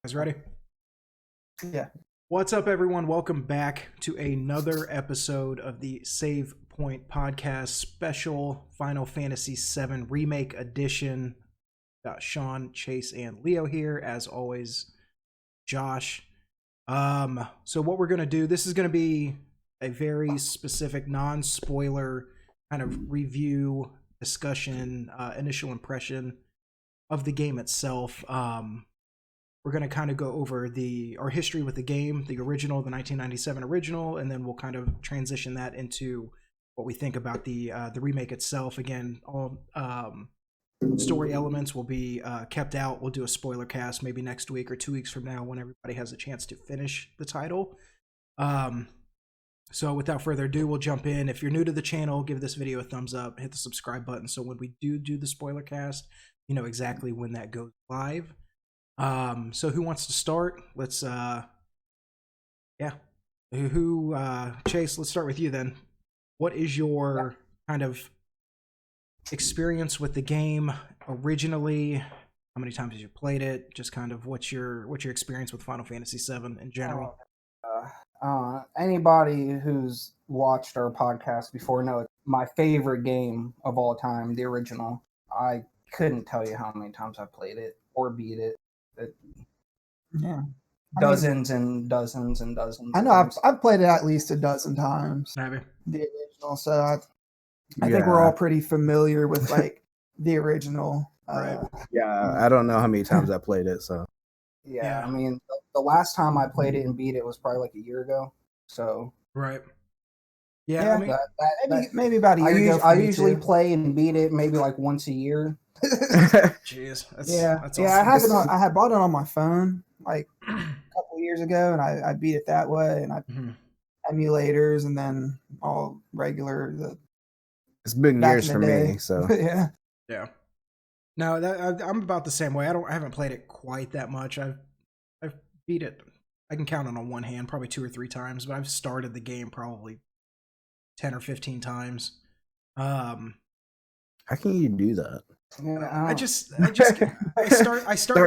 Guys ready? Yeah. What's up, everyone? Welcome back to another episode of the Save Point Podcast special Final Fantasy VII Remake edition. Got Sean, Chase, and Leo here. As always, Josh. So what we're going to do, this is going to be a very specific, non-spoiler kind of review, discussion, initial impression of the game itself. We're going to kind of go over our history with the game, the original, the 1997 original, and then we'll kind of transition that into what we think about the remake itself. Again, all story elements will be kept out. We'll do a spoiler cast maybe next week or 2 weeks from now when everybody has a chance to finish the title. So without further ado, we'll jump in. If you're new to the channel, give this video a thumbs up, hit the subscribe button, so when we do the spoiler cast, you know exactly when that goes live. So who wants to start? Let's Chase, let's start with you then. What is your kind of experience with the game originally? How many times have you played it? Just kind of what's your experience with Final Fantasy VII in general? Anybody who's watched our podcast before knows my favorite game of all time, the original. I couldn't tell you how many times I played it or beat it. Dozens and dozens and dozens. I know I've played it at least a dozen times. Maybe. The original, so I think we're all pretty familiar with like the original. Right. Yeah, I don't know how many times I played it, so. Yeah, I mean, the last time I played it and beat it was probably like a year ago. So. Right. Yeah, I mean, maybe about a year ago. I usually play and beat it maybe like once a year. Jeez, that's awesome. awesome. I had bought it on my phone like a couple of years ago, and I beat it that way, and I emulators, and then all regular. It's been years for me, so yeah. No, I'm about the same way. I haven't played it quite that much. I've beat it. I can count it on one hand, probably 2 or 3 times, but I've started the game probably 10 or 15 times. How can you do that? I start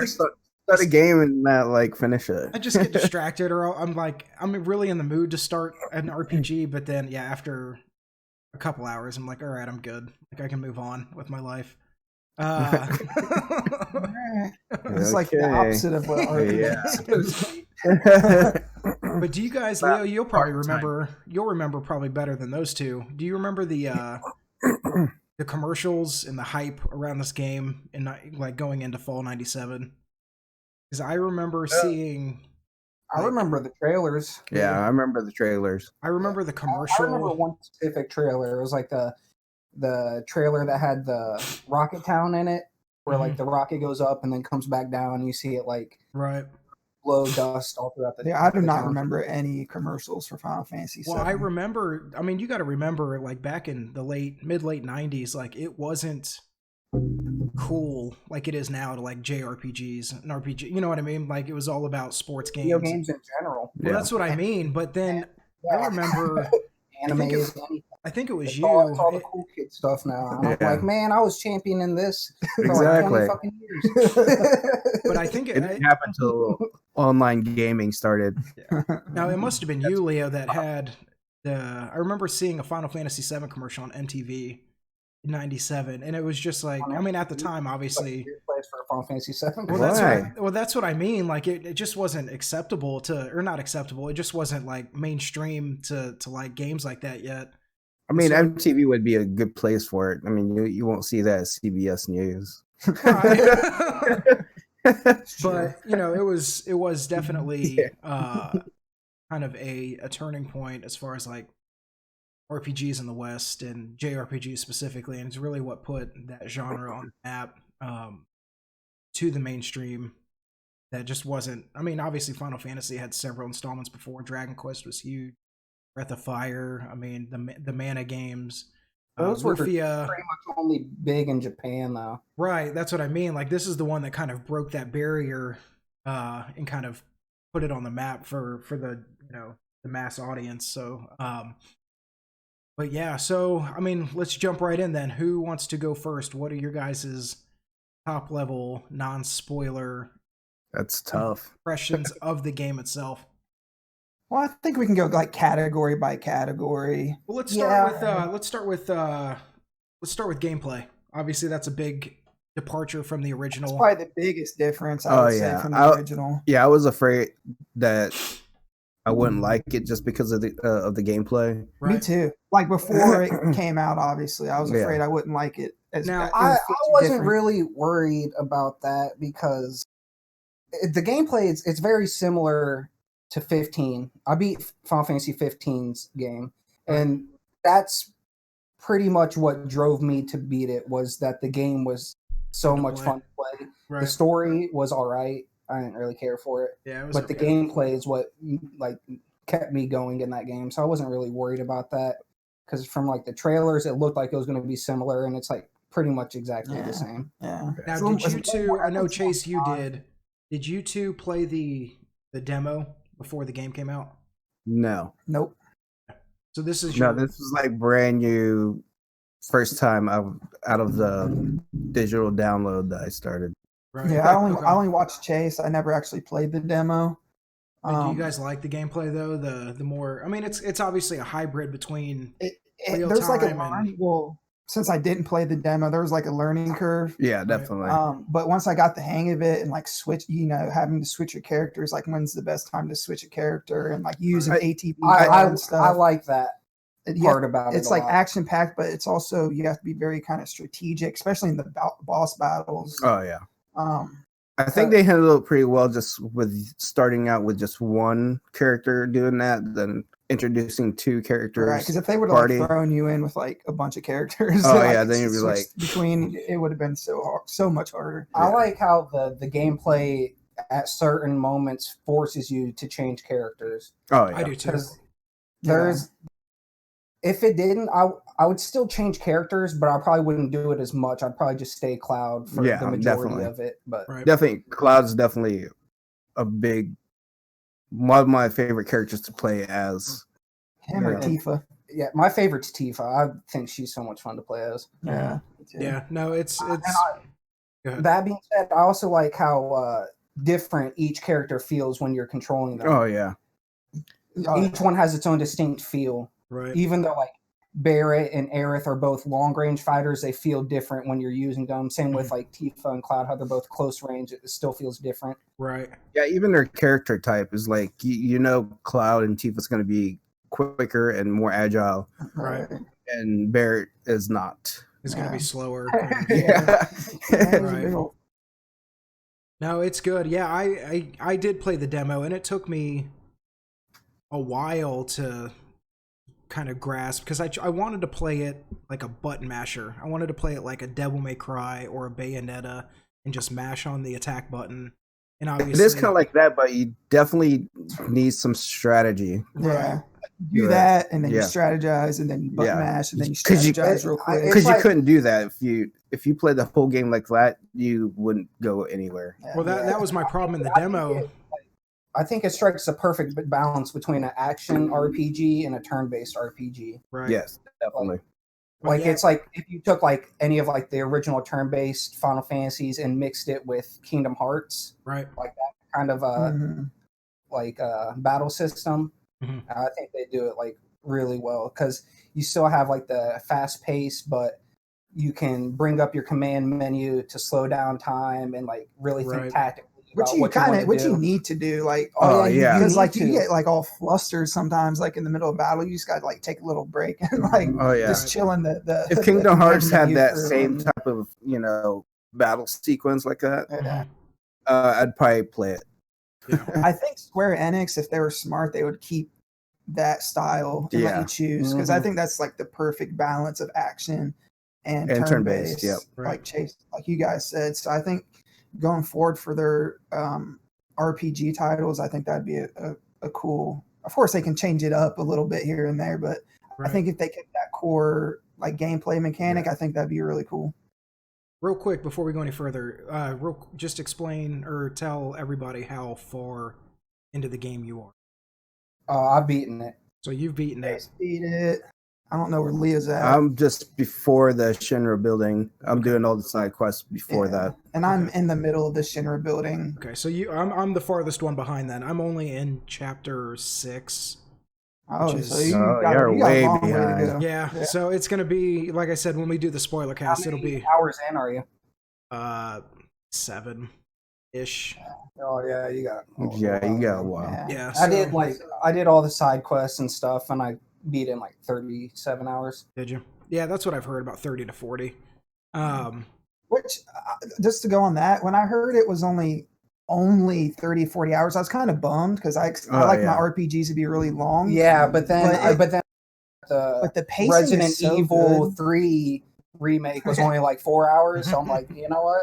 a game and not like finish it. I just get distracted, or I'm really in the mood to start an RPG, but then after a couple hours, I'm like, all right, I'm good. Like I can move on with my life. It's like the opposite of what RPG is supposed to be. But do you guys, Leo, you'll remember probably better than those two. Do you remember the commercials and the hype around this game and like going into fall 97? Because I remember seeing. I remember the trailers. Yeah, I remember the trailers. I remember the commercial. I remember one specific trailer. It was like the trailer that had the Rocket Town in it, where like the rocket goes up and then comes back down, and you see it like blow dust all throughout the. Yeah, I do not remember any commercials for Final Fantasy VII. Well, I remember. I mean, you got to remember, like back in the mid late '90s, like it wasn't cool like it is now to like JRPGs and RPG. You know what I mean? Like it was all about sports games. Video games in general. Well, that's what I mean. But then I remember. I think it was you. It's all the cool kid stuff now. I'm like, man, I was championing this for exactly. like 20 fucking years. But I think it didn't happen until online gaming started. Yeah. Now it must have been you, Leo, that had I remember seeing a Final Fantasy VII commercial on MTV in '97, and it was just like, I mean, at the time, obviously. Place for Final Fantasy VII. Well, that's what I mean. Like it just wasn't acceptable or not acceptable. It just wasn't like mainstream to like games like that yet. I mean, MTV would be a good place for it. I mean, you won't see that at CBS News. But you know, it was definitely kind of a turning point as far as like RPGs in the West and JRPGs specifically, and it's really what put that genre on the map to the mainstream. That just wasn't. I mean, obviously, Final Fantasy had several installments before. Dragon Quest was huge. Breath of Fire. I mean, the Mana games. Those were pretty much only big in Japan, though. Right, that's what I mean. Like this is the one that kind of broke that barrier and kind of put it on the map for the the mass audience. So, but yeah. So I mean, let's jump right in then. Who wants to go first? What are your guys's top level non-spoiler That's tough. Impressions of the game itself. Well, I think we can go like category by category. Well, let's start with gameplay. Obviously, that's a big departure from the original. That's probably the biggest difference I would say from the original. Yeah, I was afraid that I wouldn't like it just because of the gameplay. Right. Me too. Like before it came out, obviously, I was afraid I wouldn't like it. I wasn't really worried about that because the gameplay it's very similar to 15. I beat Final Fantasy 15's game, and that's pretty much what drove me to beat it, was that the game was so much fun to play. Right. The story was all right. I didn't really care for it. Yeah, but the gameplay is what like kept me going in that game. So I wasn't really worried about that, because from like the trailers, it looked like it was going to be similar, and it's like pretty much exactly the same. Yeah. Now, did you two? I know Chase, you did. Did you two play the demo before the game came out? No. Nope. So this is this is like brand new, first time out of the digital download that I started. Right. Yeah, I only watched Chase. I never actually played the demo. Do you guys like the gameplay though? The more, I mean, it's obviously a hybrid between real there's time like a learning. Well, since I didn't play the demo, there was like a learning curve. Yeah, definitely. But once I got the hang of it and like having to switch your characters, like when's the best time to switch a character and like using ATV and stuff. I like that part about it. It's like action packed, but it's also you have to be very kind of strategic, especially in the boss battles. Oh yeah. I think they handled it pretty well, just with starting out with just one character doing that, then introducing two characters. Right, because if they would have like thrown you in with like a bunch of characters, then you'd be like between, it would have been so much harder. I like how the gameplay at certain moments forces you to change characters. Oh yeah, I do too. If it didn't, I would still change characters, but I probably wouldn't do it as much. I'd probably just stay Cloud for the majority of it. But definitely, Cloud's definitely one of my favorite characters to play as. Him or Tifa? Yeah, my favorite's Tifa. I think she's so much fun to play as. Yeah. Yeah. No, it's. That being said, I also like how different each character feels when you're controlling them. Oh yeah. Each one has its own distinct feel. Right. Even though like Barrett and Aerith are both long range fighters, they feel different when you're using them. Same with like Tifa and Cloud, how they're both close range. It still feels different. Right. Yeah, even their character type is like Cloud and Tifa's going to be quicker and more agile. Right. And Barrett is not. It's going to be slower. Yeah. Right. No, it's good. Yeah, I did play the demo, and it took me a while to kind of grasp, because I wanted to play it like a button masher. I wanted to play it like a Devil May Cry or a Bayonetta and just mash on the attack button. And obviously it is kind of like that, but you definitely need some strategy. Yeah. Do that, and then you strategize, and then you button mash, and then you strategize real quick. Because you couldn't do that if you played the whole game like that, you wouldn't go anywhere. Well, that was my problem in the demo. I think it strikes a perfect balance between an action RPG and a turn-based RPG. Right. Yes, definitely. It's like if you took like any of like the original turn-based Final Fantasies and mixed it with Kingdom Hearts, right? Like that kind of battle system. Mm-hmm. I think they do it like really well, because you still have like the fast pace, but you can bring up your command menu to slow down time and like really think tactically. Which you need to do, like, because like you get like all flustered sometimes, like in the middle of battle, you just got to like take a little break and like just chill in the. If Kingdom Hearts had that same type of battle sequence like that, I'd probably play it. Yeah. I think Square Enix, if they were smart, they would keep that style and let you choose, because I think that's like the perfect balance of action and turn-based. Yep. Like Chase, like you guys said. So I think going forward for their RPG titles, I think that'd be a cool. Of course, they can change it up a little bit here and there, but I think if they kept that core like gameplay mechanic, I think that'd be really cool. Real quick before we go any further, just explain or tell everybody how far into the game you are. I've beaten it. So you've beaten it. Beat it. I don't know where Leah's at. I'm just before the Shinra building. I'm doing all the side quests before that. And I'm in the middle of the Shinra building. Okay, so I'm the farthest one behind then. I'm only in chapter 6. Oh, is, so you're way a long behind. way to go. Yeah, so it's gonna be, like I said, when we do the spoiler cast, it'll be hours in are you? 7-ish. Oh yeah, you got. You got a while. Yeah, I did all the side quests and stuff, and I beat it in like 37 hours. Did you? Yeah, that's what I've heard, about 30 to 40. Which, just to go on that, when I heard it was only 30, 40 hours, I was kind of bummed because I like my RPGs to be really long. Yeah, but then the pacing Resident is so Evil good. 3 remake was only like 4 hours, so I'm like, you know what?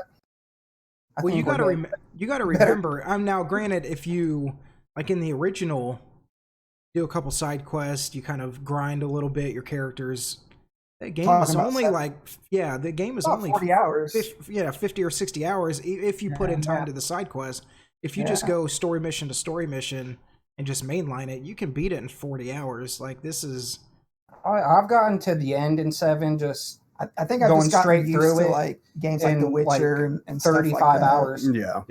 Well, you got to remember. Now, granted, if you like in the original, do a couple side quests, you kind of grind a little bit. Your characters. The game is only the game is only 40 hours. 50 or 60 hours if you put in time to the side quest. If you just go story mission to story mission and just mainline it, you can beat it in 40 hours. Like, this is. I've gotten to the end in 7. Just I think I've going just straight through it, like games like The Witcher and 35 stuff like that. hours. Yeah.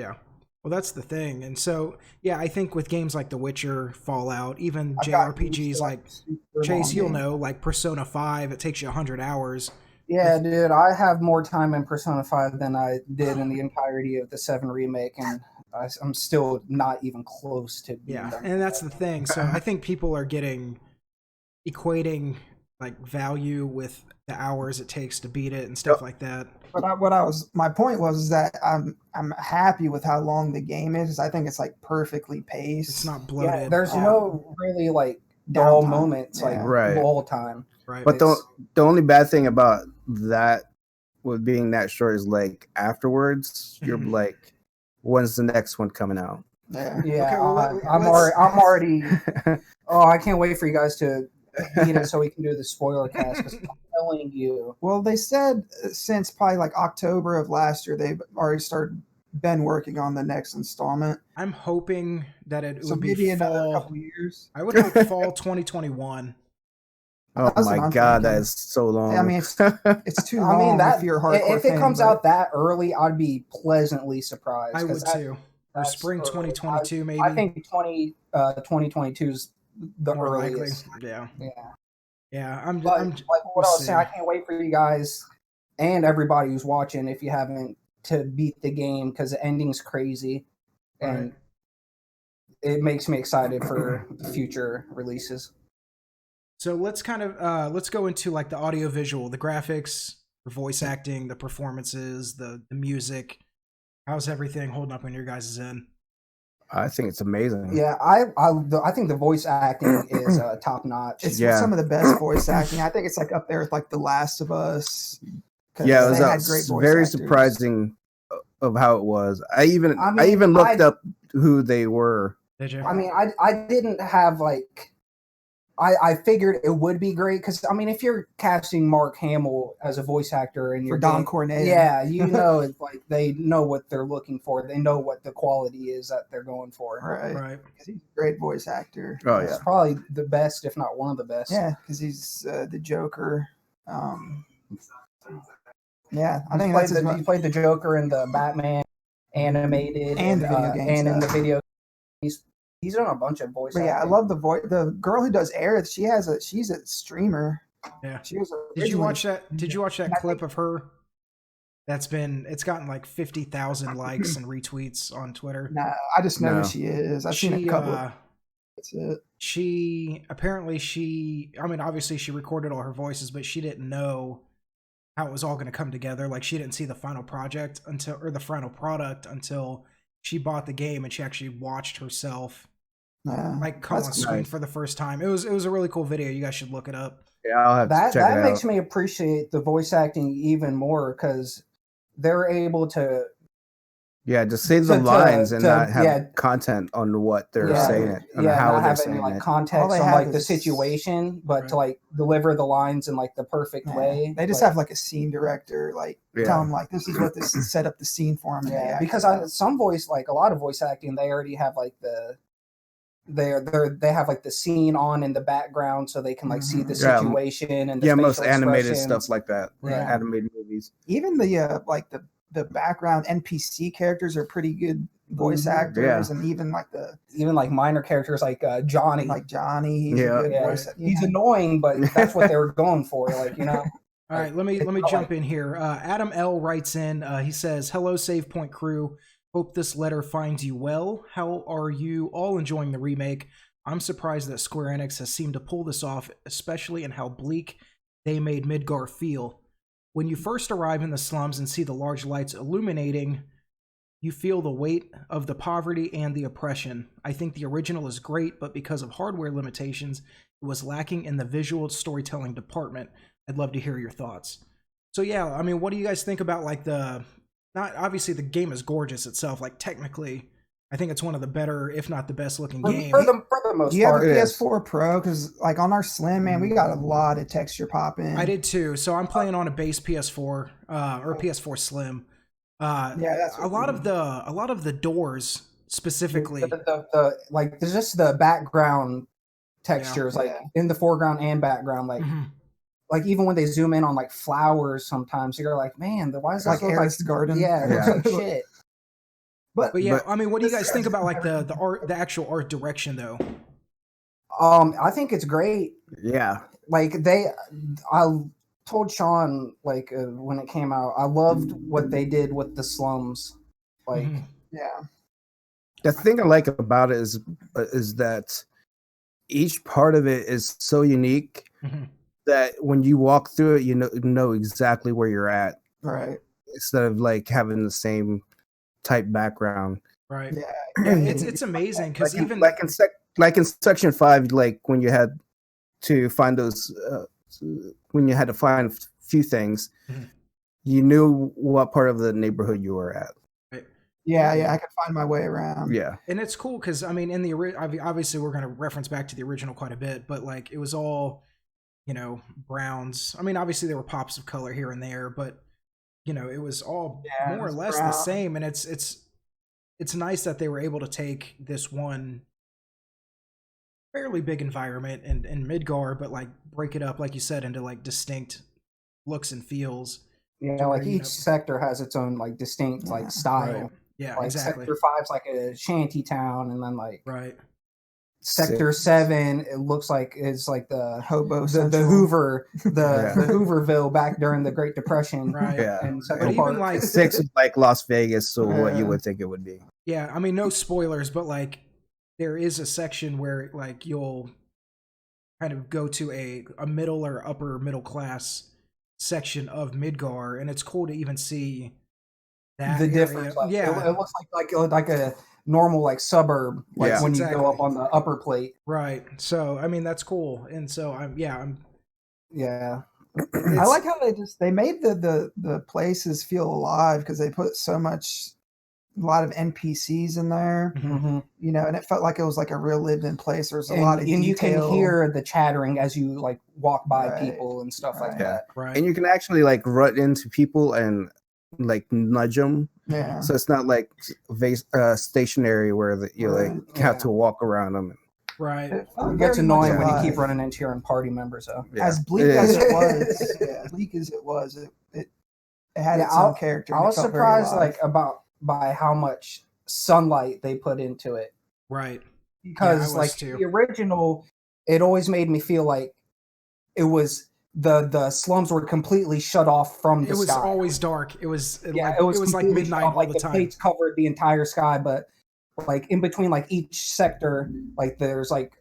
Well, that's the thing. And so, yeah, I think with games like The Witcher, Fallout, even JRPGs like Chase, you'll know, like Persona 5, it takes you 100 hours. Yeah, dude, I have more time in Persona 5 than I did in the entirety of the 7 remake, and I'm still not even close to being done. And that's the thing. So I think people are equating like value with the hours it takes to beat it and stuff like that. But my point was that I'm happy with how long the game is. I think it's like perfectly paced. It's not bloated. Yeah, there's no really like dull moments like the whole time. Right. But the only bad thing about that with being that short is like afterwards, you're like, when's the next one coming out? Yeah. Okay, well, I'm already. Oh, I can't wait for you guys to beat it so we can do the spoiler cast. Because I'm telling you. Well, they said since probably like October of last year, they've already been working on the next installment. I'm hoping that it would be maybe fall. Another couple years. I would hope fall 2021. Oh my god, that is so long. I mean, it's too long. If you're a hardcore if it comes out that early, I'd be pleasantly surprised. I would too. Or spring 2022, maybe. I think 2022 is the more earliest. Likely. Yeah. I'm like what I was saying. I can't wait for you guys and everybody who's watching, if you haven't, to beat the game because the ending's crazy, and it makes me excited for future releases. So let's go into like the audio visual, the graphics, the voice acting, the performances, the music. How's everything holding up on your guys' end? I think it's amazing. Yeah, I think the voice acting is top notch. It's some of the best voice acting. I think it's like up there with like The Last of Us. Yeah, it was very surprising of how it was. I even looked up who they were. Did you? I mean, I didn't have like. I figured it would be great because I mean, if you're casting Mark Hamill as a voice actor and you're Don Cornelius, you know, it's like they know what they're looking for. They know what the quality is that they're going for. Right. Because he's a great voice actor. Oh yeah, he's probably the best, if not one of the best. Yeah, because he's the Joker. Yeah, I think he played the Joker in the Batman animated and the video games and in the video. He's done a bunch of voice acting. Yeah, I love the voice. The girl who does Aerith, she's a streamer. Yeah. Did you watch that clip of her? It's gotten like 50,000 likes and retweets on Twitter. No, I just know who she is. I've seen a couple. That's it. Obviously she recorded all her voices, but she didn't know how it was all going to come together. Like, she didn't see the final product until she bought the game and she actually watched herself come on screen for the first time. It was a really cool video. You guys should look it up. Yeah, I'll have to check it out. That makes me appreciate the voice acting even more because they're able to just say the lines and not have content on what they're saying it, how they're saying like it. context on like the situation, but to like deliver the lines in like the perfect way. They just have like a scene director, tell them like this is what this set up the scene for them. Yeah, because a lot of voice acting, they already have like they have like the scene on in the background so they can like see the Yeah. situation and the most facial animated expressions. stuff like that. Yeah. Animated movies. Even the like the background NPC characters are pretty good voice actors, and even like minor characters like Johnny. He's a good voice. He's annoying, but that's what they were going for. Like, you know. All right, let me jump in here. Adam L writes in. He says, "Hello, Save Point crew. Hope this letter finds you well. How are you all enjoying the remake? I'm surprised that Square Enix has seemed to pull this off, especially in how bleak they made Midgar feel. When you first arrive in the slums and see the large lights illuminating, you feel the weight of the poverty and the oppression. I think the original is great, but because of hardware limitations, it was lacking in the visual storytelling department. I'd love to hear your thoughts." So yeah, I mean, what do you guys think about like not obviously the game is gorgeous itself, like technically I think it's one of the better, if not the best looking game. For the most part. Do you have a PS4 Pro? Because like on our Slim, man, we got a lot of texture popping. I did too. So I'm playing on a base PS4 or PS4 Slim. That's a lot of the doors specifically. The like there's just the background textures like in the foreground and background, like like even when they zoom in on like flowers, sometimes you're like, man, why is that like Aris Garden? Yeah, it looks like shit. But yeah, I mean, what do you guys think about like the art, the actual art direction though? I think it's great. Yeah, like I told Sean like when it came out, I loved what they did with the slums. Like, yeah. The thing I like about it is that each part of it is so unique that when you walk through it, you know exactly where you're at. Right. Instead of like having the same type background. Right. Yeah. It's amazing because even in Section 5, like when you had to find those when you had to find a few things, you knew what part of the neighborhood you were at. Yeah, I could find my way around. Yeah. And it's cool because, I mean, in the obviously we're going to reference back to the original quite a bit, but like it was all, you know, browns. I mean, obviously there were pops of color here and there, but you know, it was all more or less the same. And it's nice that they were able to take this one fairly big environment in Midgar, but like break it up, like you said, into like distinct looks and feels. Yeah, like each sector has its own like distinct like style. Right. Yeah, like exactly. Sector 5's like a shanty town, and then like Sector 7, it looks like it's like the hobo, the Hoover, the Hooverville back during the Great Depression. Right. Yeah. And but even like 6 is like Las Vegas, so what you would think it would be. Yeah, I mean, no spoilers, but like there is a section where like you'll kind of go to a middle or upper middle class section of Midgar, and it's cool to even see that the difference. Like, it looks like a normal like suburb, like when you go up on the upper plate. Right. So I mean that's cool, and so I'm I like how they made the places feel alive because they put a lot of NPCs in there, you know, and it felt like it was like a real lived-in place. There's a lot of detail. You can hear the chattering as you like walk by people and stuff like that. Right. And you can actually like run into people and like nudge them. Yeah. So it's not like stationary where you like have to walk around them. Right. It gets annoying when you keep running into your own party members, though. Yeah. As bleak as it was, it had its own character. I was surprised by how much sunlight they put into it. Right. Because the original, it always made me feel like it was the slums were completely shut off from the sky. It was always dark. It was like midnight all the time. The plates covered the entire sky, but like in between like each sector, like there's like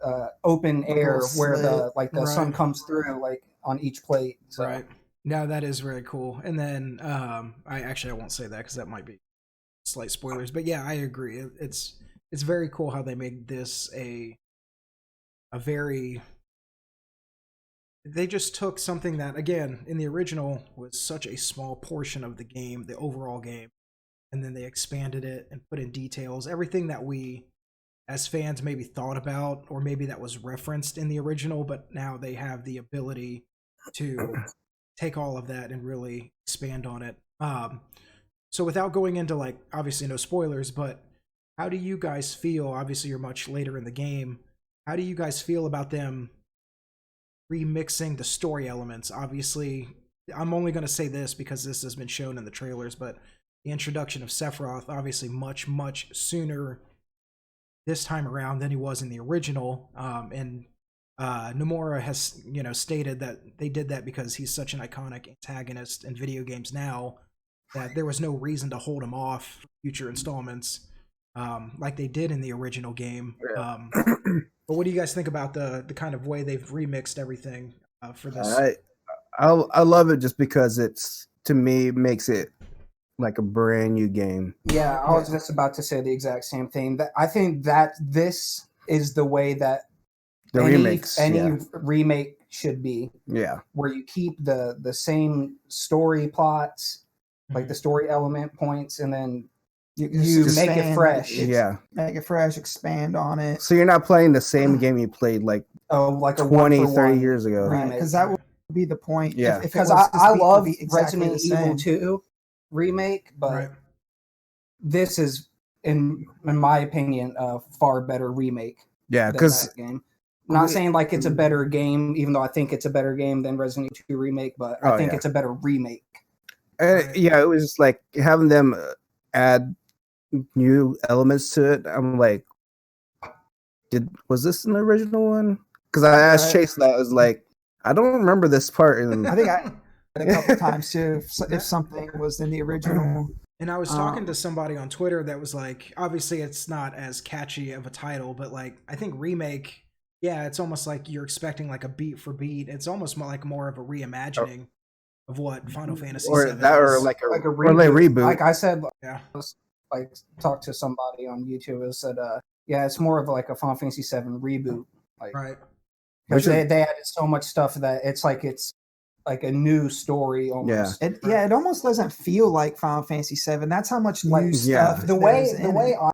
open air where the sun comes through like on each plate. So. Right. No, that is really cool. And then I won't say that because that might be slight spoilers, but yeah, I agree. It's very cool how they made this a very. They just took something that, again, in the original was such a small portion of the game, the overall game, and then they expanded it and put in details, everything that we, as fans, maybe thought about, or maybe that was referenced in the original, but now they have the ability to take all of that and really expand on it. So without going into, like, obviously no spoilers, but how do you guys feel? Obviously, you're much later in the game. How do you guys feel about them remixing the story elements? Obviously, I'm only going to say this because this has been shown in the trailers, but the introduction of Sephiroth, obviously much, much sooner this time around than he was in the original. And Nomura has, stated that they did that because he's such an iconic antagonist in video games now that there was no reason to hold him off future installments like they did in the original game. But what do you guys think about the kind of way they've remixed everything for this? I love it just because it's, to me, makes it like a brand new game. Yeah, I was just about to say the exact same thing. That I think that this is the way that any remake should be. Yeah, where you keep the same story plots, like the story element points, and then you make it fresh. Make it fresh, expand on it. So you're not playing the same game you played like 20, 30 years ago. Right, because that would be the point. Yeah. Because I love Resident Evil 2 remake, but this is, in my opinion, a far better remake. Yeah, because I'm not saying like it's a better game, even though I think it's a better game than Resident Evil 2 remake, but I think it's a better remake. Yeah, it was just like having them add new elements to it. I'm like, was this an original one? Because I asked Chase that. I was like, I don't remember this part. And I think I a couple times too. If something was in the original. And I was talking to somebody on Twitter that was like, obviously it's not as catchy of a title, but like I think remake, it's almost like you're expecting like a beat for beat. It's almost more of a reimagining of what Final Fantasy VII is. Or like a reboot. Like I said, like talked to somebody on YouTube. It said, it's more of like a Final Fantasy VII reboot. Like, right. Because they added so much stuff that it's like a new story almost. It almost doesn't feel like Final Fantasy VII. That's how much new stuff. The way I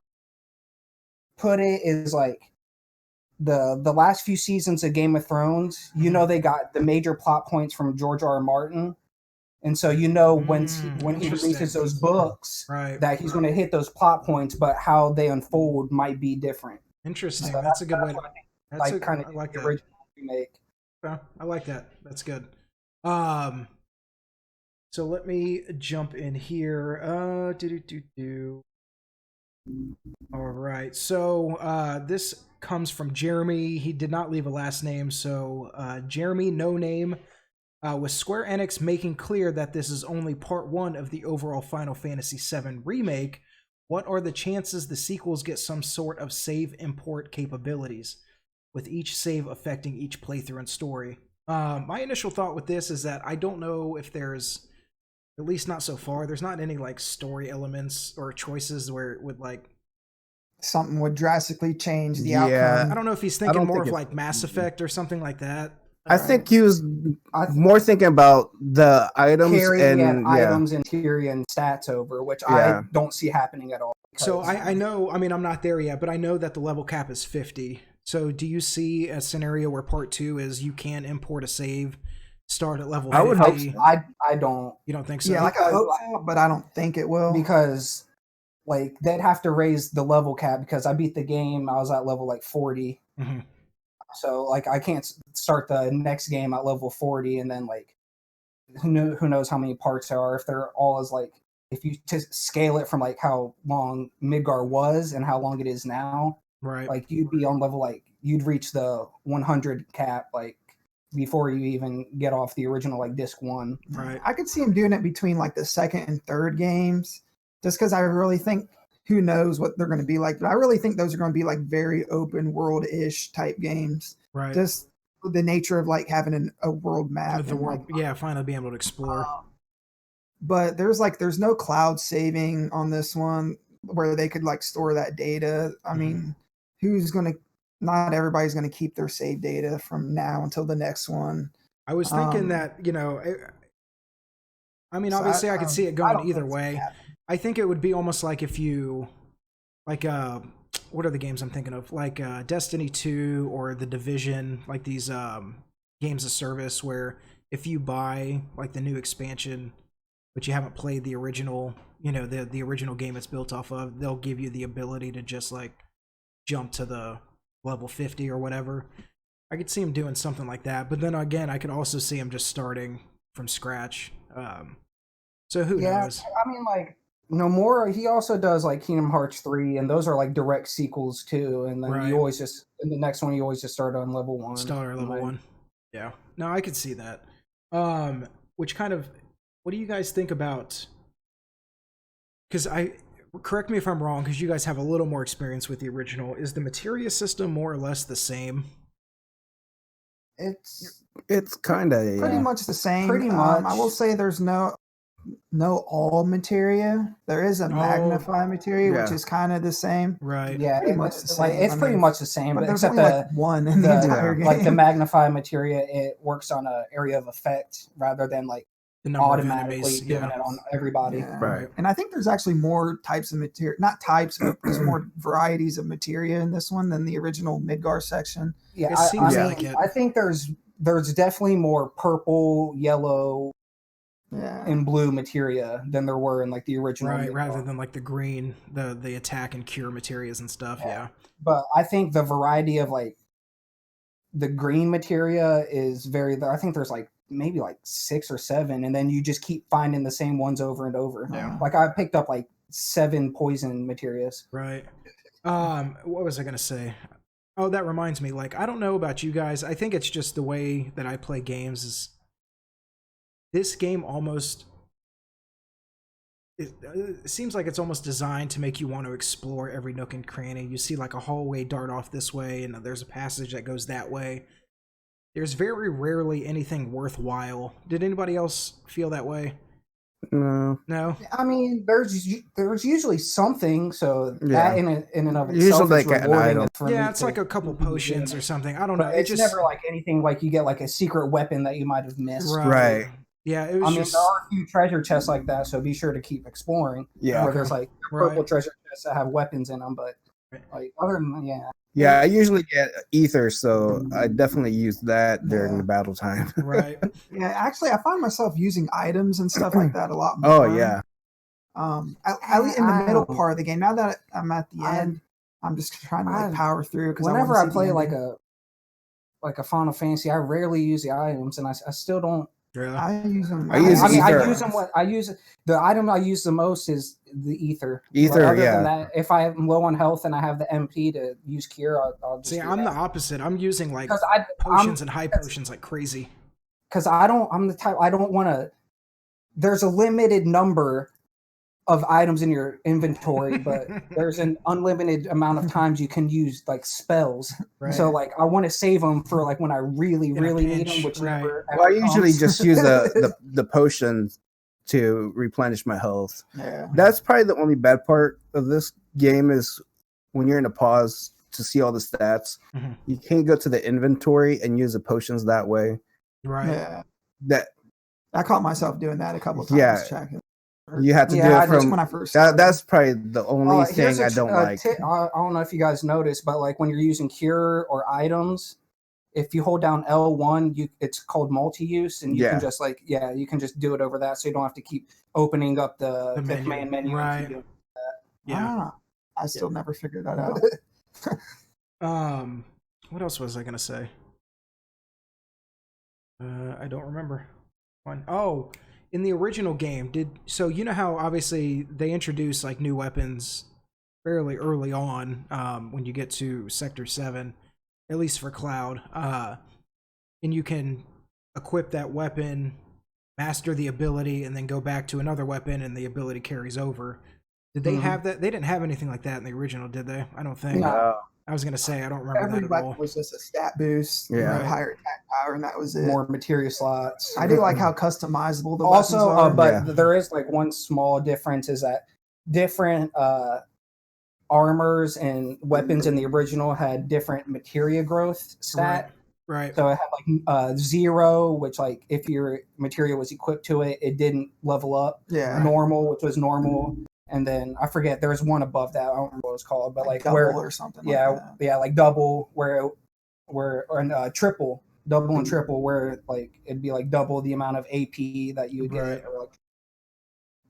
put it is like the last few seasons of Game of Thrones. They got the major plot points from George R. R. Martin, and so when he releases those books, that he's going to hit those plot points, but how they unfold might be different. Interesting. So that's a good way. I like the original remake. Yeah, I like that. That's good. So let me jump in here. All right. So this comes from Jeremy. He did not leave a last name. So Jeremy, no name. With Square Enix making clear that this is only part one of the overall Final Fantasy VII remake, what are the chances the sequels get some sort of save import capabilities, with each save affecting each playthrough and story? My initial thought with this is that I don't know if there's, at least not so far, there's not any like story elements or choices where it would like something would drastically change the outcome. I don't know if he's thinking more of like Mass Effect or something like that. I think he was more thinking about the items items and Tyrion stats over, which I don't see happening at all. So I know, I mean, I'm not there yet, but I know that the level cap is 50. So do you see a scenario where part 2 is you can import a save, start at level 50? I would hope so. I don't. You don't think so? Yeah, like I hope so, but I don't think it will. Because like they'd have to raise the level cap, because I beat the game, I was at level like 40. Mm-hmm. So like I can't start the next game at level 40 and then like who knows how many parts there are, if they're all as like, if you just scale it from like how long Midgar was and how long it is now, right? Like you'd be on level, like you'd reach the 100 cap like before you even get off the original like disc 1. Right. I could see him doing it between like the second and third games, just because I really think, who knows what they're going to be like, but I really think those are going to be like very open world-ish type games. Right. Just the nature of like having a world map. The world, finally being able to explore. But there's no cloud saving on this one where they could like store that data. I mean, not everybody's going to keep their save data from now until the next one. I was thinking that, I mean, obviously I could see it going either way. I think it would be almost like if you, like, what are the games I'm thinking of? Like Destiny 2 or The Division, like these games of service where if you buy like the new expansion, but you haven't played the original, the original game it's built off of, they'll give you the ability to just like jump to the level 50 or whatever. I could see him doing something like that, but then again, I could also see him just starting from scratch. So who knows? I mean, like Nomura, he also does like Kingdom Hearts 3, and those are like direct sequels too. And then you always just in the next one, you always just start on level 1. Start on level 1. Yeah. No, I could see that. Which kind of, what do you guys think about? Because correct me if I'm wrong, because you guys have a little more experience with the original. Is the materia system more or less the same? It's kind of pretty much the same. Pretty much. I will say there's no all materia. There is a magnify materia, which is kind of the same. Right. Yeah, pretty much the same. Like, it's pretty much the same, but there's except only like one in the entire game. Like the magnify materia, it works on an area of effect rather than like automatically doing it on everybody. Yeah. Right. And I think there's actually more types of materia, not types, but there's more varieties of materia in this one than the original Midgar section. Yeah, I think there's definitely more purple, yellow, and blue materia than there were in like the original. Right, rather than like the green, the attack and cure materias and stuff. Yeah. But I think the variety of like the green materia is I think there's like maybe like 6 or 7, and then you just keep finding the same ones over and over. Yeah. Like I picked up like 7 poison materias. Right. What was I gonna say? Oh, that reminds me. Like, I don't know about you guys. I think it's just the way that I play games is. This game almost. It seems like it's almost designed to make you want to explore every nook and cranny. You see like a hallway dart off this way, and there's a passage that goes that way. There's very rarely anything worthwhile. Did anybody else feel that way? No. I mean, there's usually something. So that in and of itself usually is like rewarding. an item. Yeah, it's like a couple potions or something. I don't know. It's just never like anything like you get like a secret weapon that you might have missed. Right. Yeah, it was there are a few treasure chests like that, so be sure to keep exploring. Yeah. Where there's like purple treasure chests that have weapons in them, but like other than Yeah, I usually get ether, so I definitely use that during the battle time. Right. Yeah, actually, I find myself using items and stuff like that a lot more. Oh yeah. At least in the middle part of the game. Now that I'm at the end, I'm just trying to like power through. Because whenever I play like a Final Fantasy, I rarely use the items, and I still don't. Really? I use them. I use them. The item I use the most is the ether. Ether, than that, if I am low on health and I have the MP to use cure, I'll just. See, I'm the opposite. I'm using like potions and high potions like crazy. Because I'm the type. I don't want to. There's a limited number of items in your inventory, but there's an unlimited amount of times you can use like spells. Right. So like I want to save them for like when I really need them, which never. Well, I usually just use the potions to replenish my health. Yeah. That's probably the only bad part of this game is when you're in a pause to see all the stats. Mm-hmm. You can't go to the inventory and use the potions that way. Right. Yeah. I caught myself doing that a couple of times. Yeah. Checking. You have to do it from when I first. That's probably the only thing I don't like. I don't know if you guys noticed, but like when you're using cure or items, if you hold down L1, it's called multi-use, and you can just you can just do it over that, so you don't have to keep opening up the command menu. Right. Yeah. I still never figured that out. What else was I gonna say? I don't remember. Oh. In the original game, you know how obviously they introduce like new weapons fairly early on when you get to Sector 7, at least for Cloud, and you can equip that weapon, master the ability, and then go back to another weapon, and the ability carries over. Did they have that? They didn't have anything like that in the original, did they? I don't think. No. I was gonna say I don't remember Every that at weapon all. was just a stat boost, higher attack power, and that was it. More materia slots. I do like how customizable the weapons are. But there is like one small difference is that different armors and weapons in the original had different materia growth stat. Right. So it had like 0, which like if your materia was equipped to it, it didn't level up. Yeah. Normal, which was normal. And then I forget there was one above that. I don't remember what it's called, but like double where or something. Like double or triple, double and triple, where like it'd be like double the amount of AP that you would get. Or like,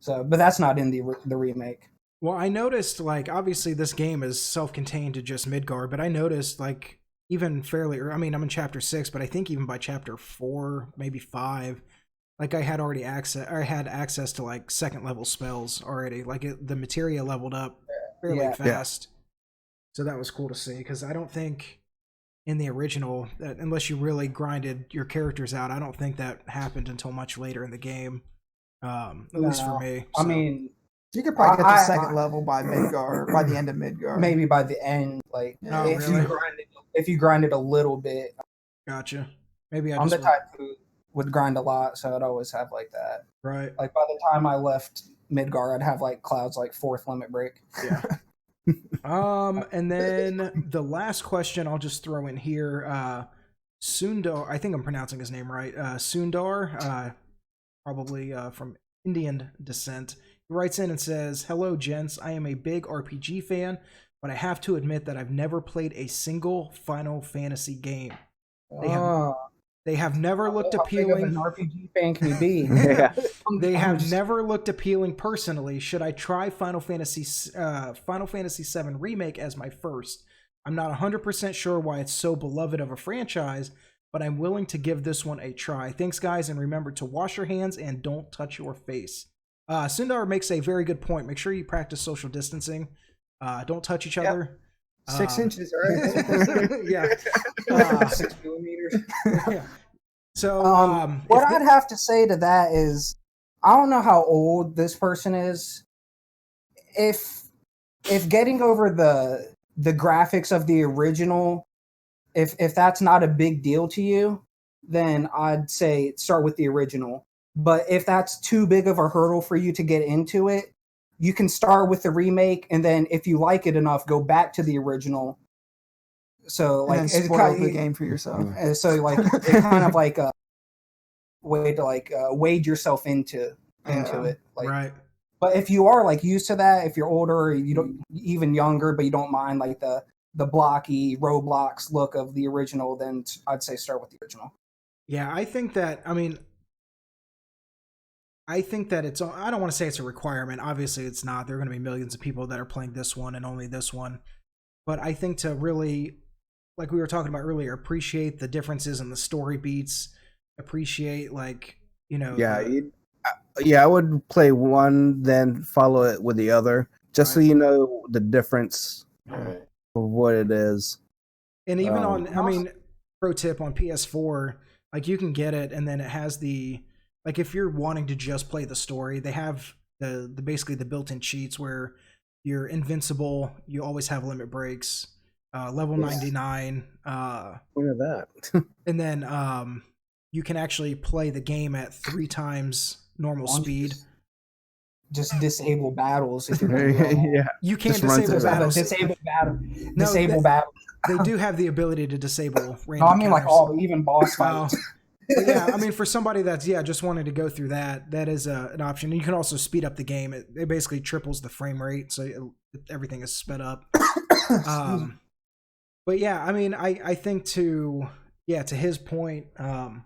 So, but that's not in the remake. Well, I noticed, like, obviously this game is self-contained to just Midgard, but I noticed, like, even fairly, I mean, I'm in chapter 6, but I think even by chapter 4, maybe 5, like, I had access to, like, second level spells already. Like, the materia leveled up fairly fast. So that was cool to see, because I don't think in the original, that unless you really grinded your characters out, I don't think that happened until much later in the game, at least for me. So. I mean... You could probably get to second level by Midgard, by the end of Midgard. Maybe by the end, like if you grinded a little bit. Gotcha. Maybe I'm the type who would grind a lot, so I'd always have like that. Right. Like by the time I left Midgard, I'd have like Cloud's like 4th limit break. Yeah. And then the last question I'll just throw in here, Sundar, I think I'm pronouncing his name right. Sundar, probably from Indian descent. He writes in and says, "Hello, gents. I am a big RPG fan, but I have to admit that I've never played a single Final Fantasy game. They have never looked appealing. How big of an RPG fan can you be? They have never looked appealing personally. Should I try Final Fantasy VII Remake as my first? I'm not 100% sure why it's so beloved of a franchise, but I'm willing to give this one a try. Thanks, guys, and remember to wash your hands and don't touch your face." Sundar makes a very good point. Make sure you practice social distancing. Don't touch each other. 6 inches, right? Yeah. 6 millimeters. Yeah. So, what I'd have to say to that is, I don't know how old this person is. If getting over the graphics of the original, if that's not a big deal to you, then I'd say start with the original. But if that's too big of a hurdle for you to get into it, you can start with the remake, and then if you like it enough, go back to the original. So like, it's spoil the game for yourself. So like, it's kind of like a way to like wade yourself into it. Like, right. But if you are like used to that, if you're older, you don't even younger, but you don't mind like the blocky Roblox look of the original, then I'd say start with the original. Yeah, I think that it's, I don't want to say it's a requirement. Obviously it's not. There are going to be millions of people that are playing this one and only this one. But I think to really, like we were talking about earlier, appreciate the differences in the story beats, appreciate like, you know. Yeah, I would play one, then follow it with the other, just so you know the difference of what it is. And even pro tip on PS4, like you can get it and then it has like if you're wanting to just play the story, they have the basically the built-in cheats where you're invincible, you always have limit breaks, level 99. Look at that. And then you can actually play the game at 3 times normal speed. Just disable battles if you're yeah. You can't disable battles. Disable battle. They do have the ability to disable random No, I mean counters. like even boss fights. But yeah, I mean, for somebody that's just wanting to go through that is an option. And you can also speed up the game. It basically triples the frame rate, so everything is sped up. But yeah, I mean, I think to his point, I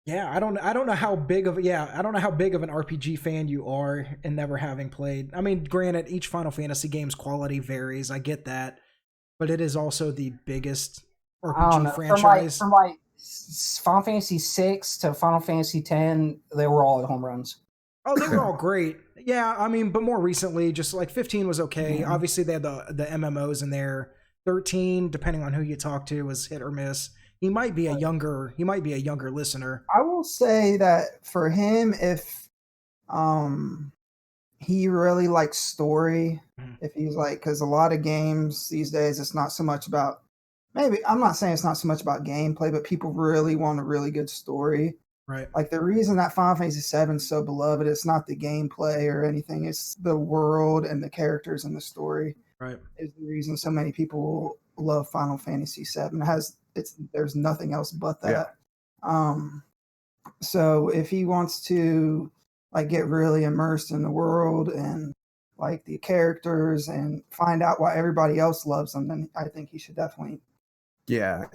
don't know how big of an RPG fan you are and never having played. I mean, granted, each Final Fantasy game's quality varies. I get that, but it is also the biggest RPG franchise. From like Final Fantasy VI to Final Fantasy X, they were all home runs. Oh, they were all great. Yeah, I mean, but more recently, just like 15 was okay. Mm-hmm. Obviously, they had the MMOs in there. 13, depending on who you talk to, was hit or miss. He might be a younger listener. I will say that for him, if he really likes story, if he's like, because a lot of games these days, it's not so much about. Maybe I'm not saying it's not so much about gameplay, but people really want a really good story. Right. Like the reason that Final Fantasy VII is so beloved, it's not the gameplay or anything. It's the world and the characters and the story. Right. Is the reason so many people love Final Fantasy VII. There's nothing else but that. Yeah. So if he wants to like get really immersed in the world and like the characters and find out why everybody else loves them, then I think he should definitely. Yeah,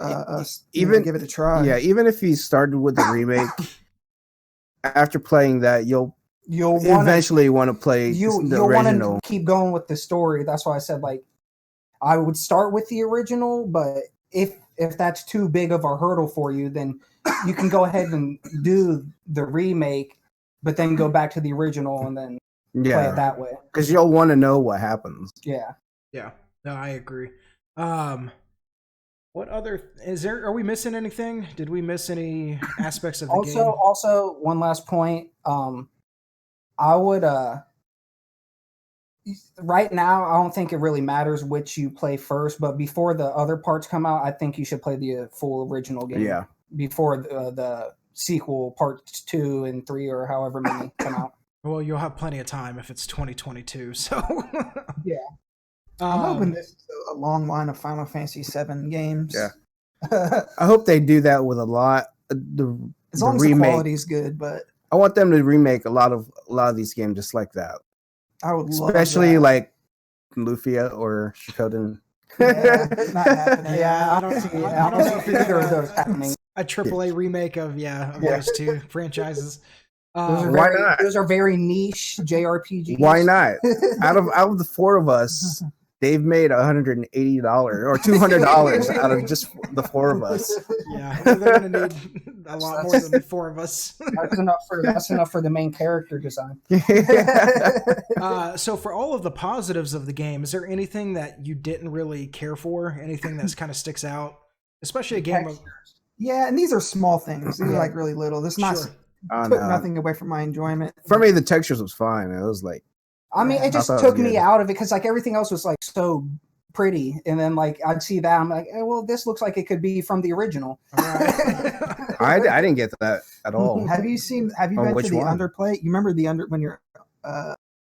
even give it a try. Yeah, even if he started with the remake, after playing that, you'll eventually want to play the original. Want to keep going with the story. That's why I said like I would start with the original, but if that's too big of a hurdle for you, then you can go ahead and do the remake, but then go back to the original and then play it that way. Because you'll want to know what happens. Yeah. Yeah. No, I agree. What other are we missing anything? Did we miss any aspects of the game? Also, one last point. I would right now, I don't think it really matters which you play first, but before the other parts come out, I think you should play the full original game. Yeah. Before the sequel parts 2 and 3 or however many come out. Well, you'll have plenty of time if it's 2022. So yeah. I'm hoping this is a long line of Final Fantasy VII games. Yeah. I hope they do that with a lot. As long as the quality's good, but I want them to remake a lot of these games just like that. I would especially like Lufia or Shikoden. Yeah, not happening. Yeah, I don't see either of those happening. A AAA remake of those two franchises. Those are very niche JRPGs. Why not? Out of the four of us, they've made $180 or $200 out of just the four of us. Yeah, they're gonna need a lot more than the four of us. That's enough for the main character design. So for all of the positives of the game, is there anything that you didn't really care for? Anything that's kind of sticks out, especially a game of? Yeah, and these are small things. These are like really little. This not took nothing away from my enjoyment. For me, the textures was fine. It was like. I mean, it just took me out of it because like everything else was like so pretty, and then like I'd see that I'm like, well, this looks like it could be from the original. I didn't get that at all. Have you been to the underplate? You remember when you're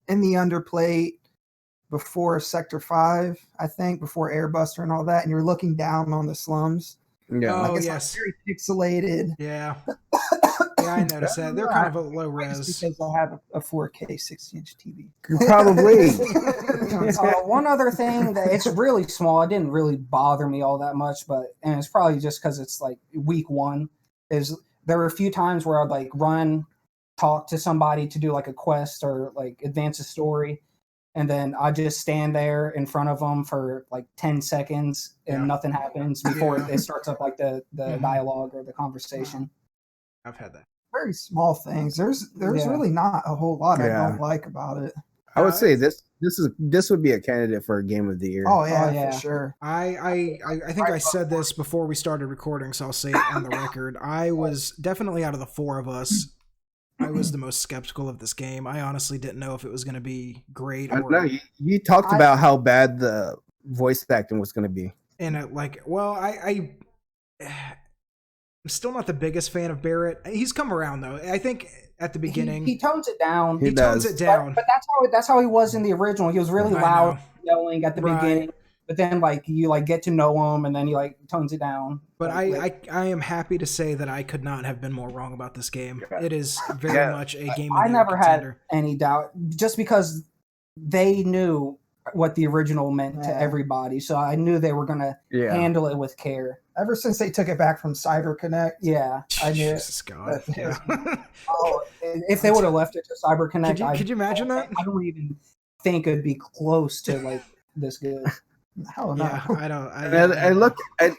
in the underplate before Sector 5, I think, before Airbuster and all that, and you're looking down on the slums. Yeah. Like it's like very pixelated. Yeah. Yeah, I noticed that. They're kind of a low res. Because I have a 4K 60-inch TV. Probably. One other thing that it's really small. It didn't really bother me all that much, and it's probably just because it's like week 1. Is there were a few times where I'd like talk to somebody to do like a quest or like advance a story, and then I just stand there in front of them for like 10 seconds and nothing happens before it starts up like the dialogue or the conversation. I've had that. Very small things. There's really not a whole lot I don't like about it. I would say this would be a candidate for a game of the year. Oh yeah, for sure. I think I said this before we started recording, so I'll say it on the record. I was definitely out of the four of us, I was the most skeptical of this game. I honestly didn't know if it was going to be great. No, you talked about how bad the voice acting was going to be, and I'm still not the biggest fan of Barrett. He's come around though. I think at the beginning he tones it down. He tones it down. But that's how he was in the original. He was really loud, yelling at the beginning. But then you get to know him, and then he tones it down. But I am happy to say that I could not have been more wrong about this game. It is very much a game. I never had any doubt, just because they knew what the original meant to everybody, so I knew they were gonna handle it with care. Ever since they took it back from CyberConnect, I knew. Jesus God. Yeah. If they would have left it to CyberConnect, could you imagine that? I don't even think it'd be close to this good. Hell no. Yeah, I don't.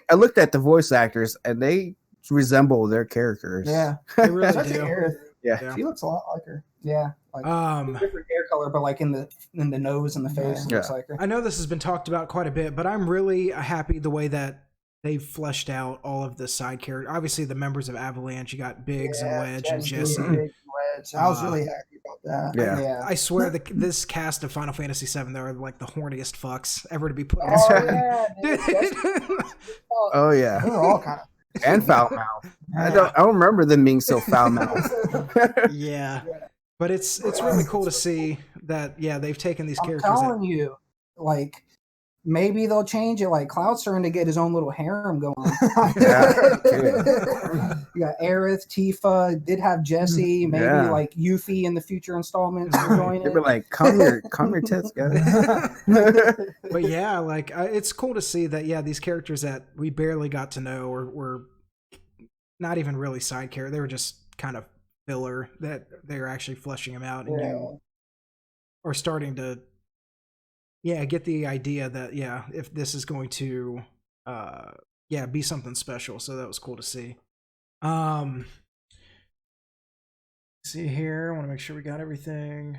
I looked at the voice actors, and they resemble their characters. Yeah, they really do. Yeah, she looks a lot like her. Yeah, different hair color, but in the nose and the face, looks like her. I know this has been talked about quite a bit, but I'm really happy the way that they've fleshed out all of the side characters. Obviously, the members of Avalanche, you got Biggs and Wedge and Jesse. I was really happy about that. Yeah. I swear this cast of Final Fantasy VII, they're like the horniest fucks ever to be put in Oh yeah, they were all kind of and foul mouth. I don't remember them being so foul mouth. Yeah, but it's really cool to see that. Yeah, they've taken these characters. I'm telling you, maybe they'll change it. Cloud's starting to get his own little harem going. You got Aerith, Tifa, did have Jesse, maybe Yuffie in the future installments. They were like, calm your tits, guys. But yeah, it's cool to see that. These characters that we barely got to know or were not even really side characters. They were just kind of filler, that they're actually fleshing them out and you are starting to get the idea that if this is going to be something special. So that was cool to see. See here, I want to make sure we got everything.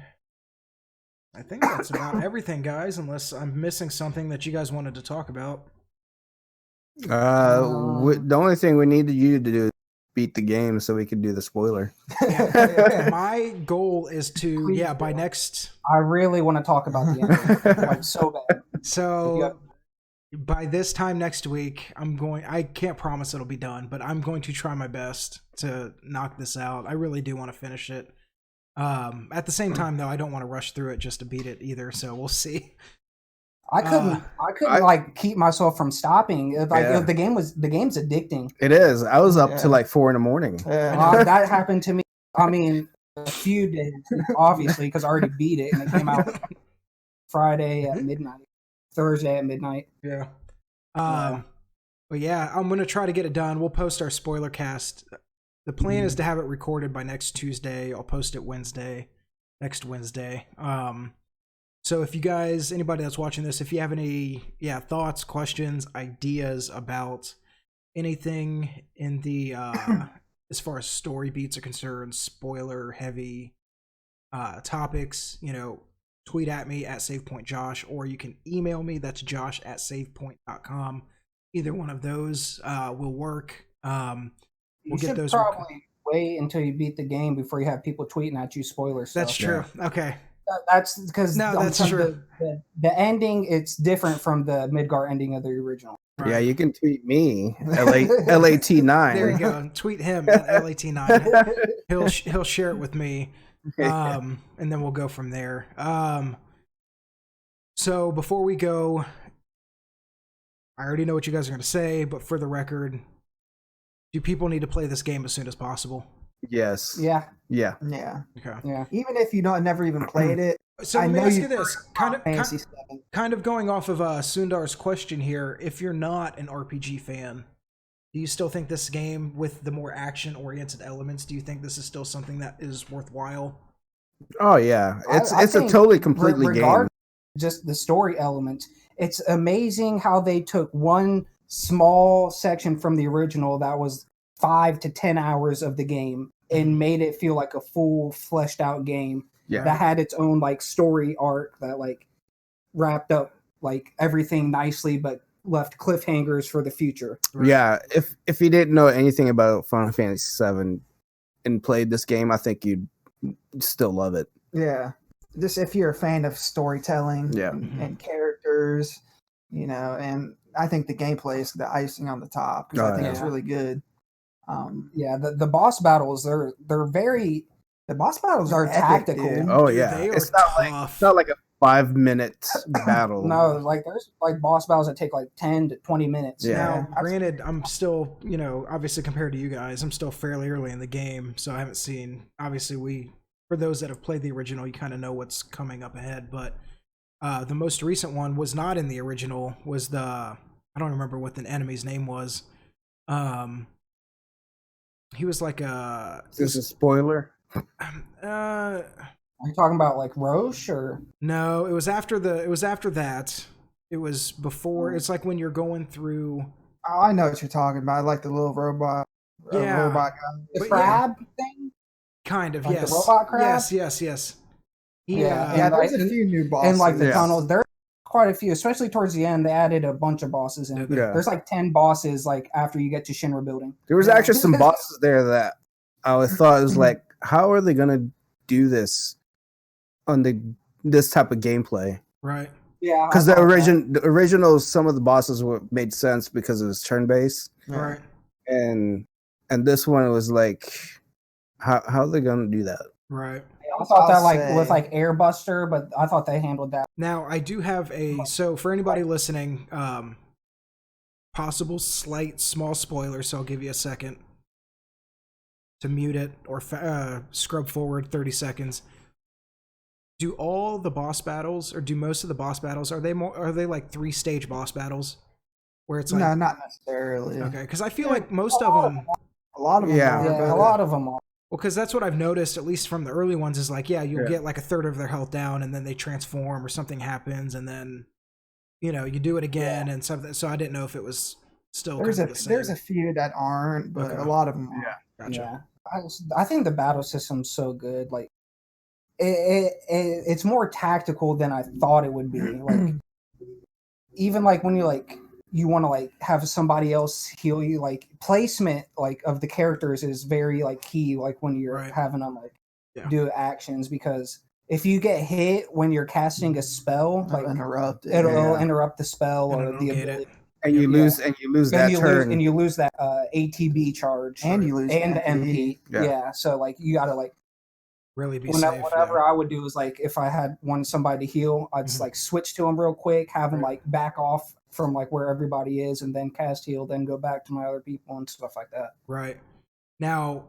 I think that's about everything, guys, unless I'm missing something that you guys wanted to talk about. The only thing we need you to do is beat the game so we can do the spoiler. My goal is to, by next... I really want to talk about the ending, like, so bad. So, by this time next week, I can't promise it'll be done, but I'm going to try my best to knock this out. I really do want to finish it. At the same time, though, I don't want to rush through it just to beat it either, so we'll see. I couldn't like keep myself from stopping. The game's addicting. It is. I was up to like 4 a.m. That happened to me. I mean, a few days, obviously, because I already beat it and it came out Friday at midnight, Thursday at midnight. Yeah. But yeah, I'm gonna try to get it done. We'll post our spoiler cast. The plan is to have it recorded by next Tuesday. I'll post it next Wednesday. So if you guys, anybody that's watching this, if you have any thoughts, questions, ideas about anything in the as far as story beats are concerned, spoiler heavy topics, tweet at me at SavePointJosh, or you can email me. That's josh@savepoint.com. Either one of those will work. We'll get those. Probably wait until you beat the game before you have people tweeting at you spoilers. That's true. Yeah. Okay. That's because that's true. The ending, it's different from the Midgar ending of the original. Right. Yeah, you can tweet me LAT9. There you go. Tweet him at LAT9. He'll share it with me, and then we'll go from there. So before we go, I already know what you guys are going to say, but for the record, do people need to play this game as soon as possible? Yes. Yeah. Okay. Yeah. Even if you never even played it. So let me ask you this, kind of going off of Sundar's question here. If you're not an RPG fan, do you still think this game, with the more action-oriented elements, do you think this is still something that is worthwhile? Oh yeah, it's a totally completely game. Just the story element. It's amazing how they took one small section from the original that was 5 to 10 hours of the game and made it feel like a full fleshed out game that had its own like story arc that like wrapped up like everything nicely, but left cliffhangers for the future. Yeah, if you didn't know anything about Final Fantasy VII and played this game, I think you'd still love it. Yeah, just if you're a fan of storytelling and characters, and I think the gameplay is the icing on the top because I think it's really good. The boss battles the boss battles are tactical. Dude. Oh yeah, it's not like a 5-minute battle. No, like there's like boss battles that take like 10 to 20 minutes. Yeah. Now, granted, I'm still, obviously compared to you guys, I'm still fairly early in the game, so I haven't seen. Obviously, for those that have played the original, you kind of know what's coming up ahead. But the most recent one was not in the original. Was I don't remember what the enemy's name was. He was like a. Is this a spoiler? Are you talking about like Roche or? No, it was after that. It was before. It's like when you're going through. Oh, I know what you're talking about. Like the little robot. Robot guy. The crab thing. Kind of, like yes. The robot crab. Yes. There's a few new bosses. And like the tunnels, there's quite a few, especially towards the end. They added a bunch of bosses in. Yeah. There's like 10 bosses like after you get to Shinra Building. There was actually some bosses there that I thought was like, how are they gonna do this on this type of gameplay? Right. Yeah. Because the original, some of the bosses made sense because it was turn based. Right. And this one was like, how are they gonna do that? Right. I thought that with like Airbuster, but I thought they handled that. Now I do have so for anybody listening, possible small spoiler, so I'll give you a second to mute it or scrub forward 30 seconds. Do all the boss battles, or do most of the boss battles, are they like 3-stage boss battles where it's like no, not necessarily. Okay, because I feel like most of them, a lot of them, a lot of them are. Well, because that's what I've noticed, at least from the early ones, is like, you'll get like a third of their health down, and then they transform or something happens, and then you do it again and something. So I didn't know if it was still There's kind of the same. there's a few that aren't, but a lot of them are. Gotcha. I think the battle system's so good. Like it's more tactical than I thought it would be. Like even like when you want to like have somebody else heal you, like placement like of the characters is very like key. Like when you're having them like do actions, because if you get hit when you're casting a spell, like it'll interrupt the spell or the ability. And you lose that turn. And you lose that ATB charge. And you lose the MP. Yeah. So like you gotta like really be safe. Whatever I would do is like if I had somebody to heal, I'd just like switch to them real quick, have them like back off from like where everybody is, and then cast heal, then go back to my other people and stuff like that. Right. Now,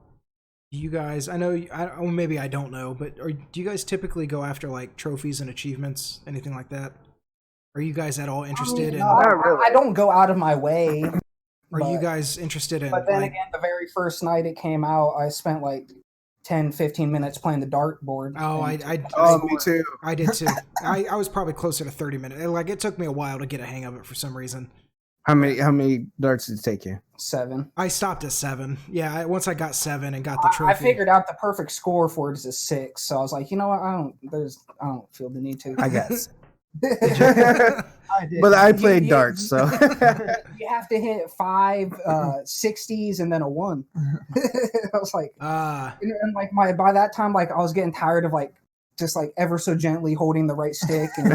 you guys, maybe I don't know, but do you guys typically go after like trophies and achievements, anything like that? Are you guys at all interested in? I don't go out of my way. Are you guys interested in? But then again, the very first night it came out, I spent like 10-15 minutes playing the dartboard. Me too. I did too. I was probably closer to 30 minutes. Like it took me a while to get a hang of it for some reason. How many darts did it take you? 7. I stopped at 7. Yeah, once I got 7 and got the trophy. I figured out the perfect score for it is a 6. So I was like, you know what? I don't feel the need to. I guess. I did. But I played darts, so you have to hit 5 60s and then a 1. I was like, and like by that time, like I was getting tired of like just like ever so gently holding the right stick and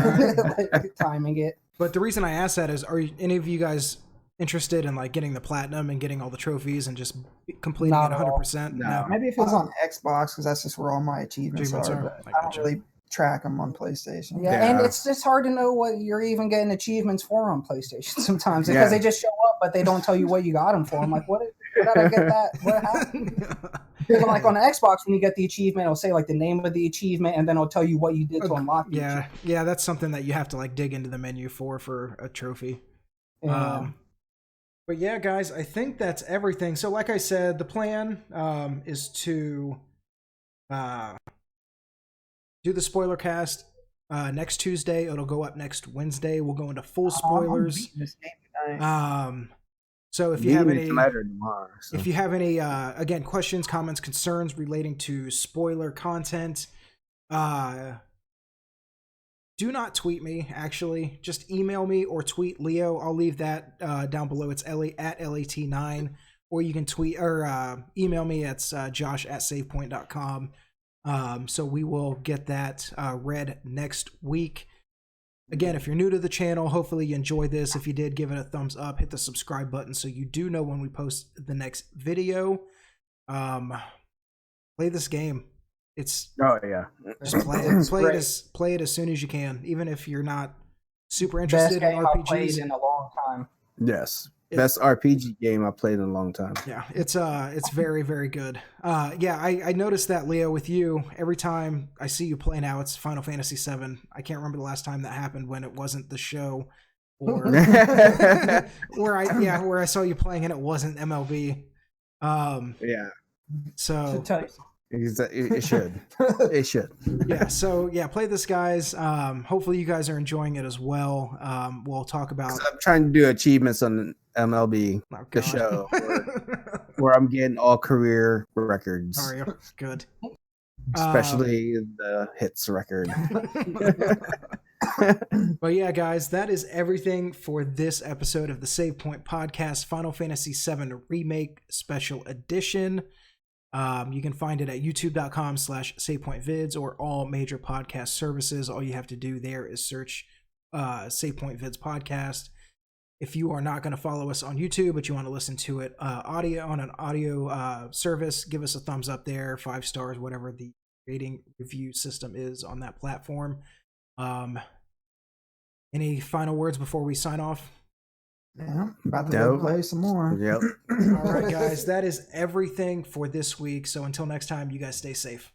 like, timing it. But the reason I asked that is, are any of you guys interested in like getting the platinum and getting all the trophies and just completing it 100%? No. Maybe if it was on Xbox, because that's just where all my achievements are. But I don't really track them on PlayStation. Yeah, and it's just hard to know what you're even getting achievements for on PlayStation sometimes, because they just show up, but they don't tell you what you got them for. I'm like, where did I get that? What happened? Because like on the Xbox, when you get the achievement, it'll say like the name of the achievement, and then it'll tell you what you did to unlock the achievement. Yeah, that's something that you have to like dig into the menu for a trophy. Yeah. But yeah, guys, I think that's everything. So like I said, the plan is to do the spoiler cast next Tuesday. It'll go up next Wednesday. We'll go into full spoilers. So if you have any, if you have any again questions, comments, concerns relating to spoiler content, do not tweet me. Actually, just email me or tweet Leo. I'll leave that down below. It's at LAT9, or you can tweet or email me. It's josh@savepoint.com. So we will get that read next week. Again, if you're new to the channel, hopefully you enjoyed this. If you did, give it a thumbs up, hit the subscribe button so you do know when we post the next video. Play this game. It's just play it as soon as you can, even if you're not super interested in RPGs. I've played in a long time. Yes. Best RPG game I played in a long time. Yeah, it's very, very good. I noticed that, Leo, with you, every time I see you play now, it's Final Fantasy VII. I can't remember the last time that happened when it wasn't the show, or where I saw you playing and it wasn't MLB. So it should. It should. Yeah. So yeah, play this, guys. Hopefully you guys are enjoying it as well. We'll talk about. I'm trying to do achievements on MLB, the show, where I'm getting all career records. Are you? Good. Especially the hits record. But yeah, guys, that is everything for this episode of the Save Point Podcast, Final Fantasy VII Remake Special Edition. You can find it at youtube.com/SavePointVids or all major podcast services. All you have to do there is search Save Point Vids Podcast. If you are not going to follow us on YouTube, but you want to listen to it audio on an audio service, give us a thumbs up there, 5 stars, whatever the rating review system is on that platform. Any final words before we sign off? Yeah, about to go play some more. Yep. All right, guys, that is everything for this week. So until next time, you guys stay safe.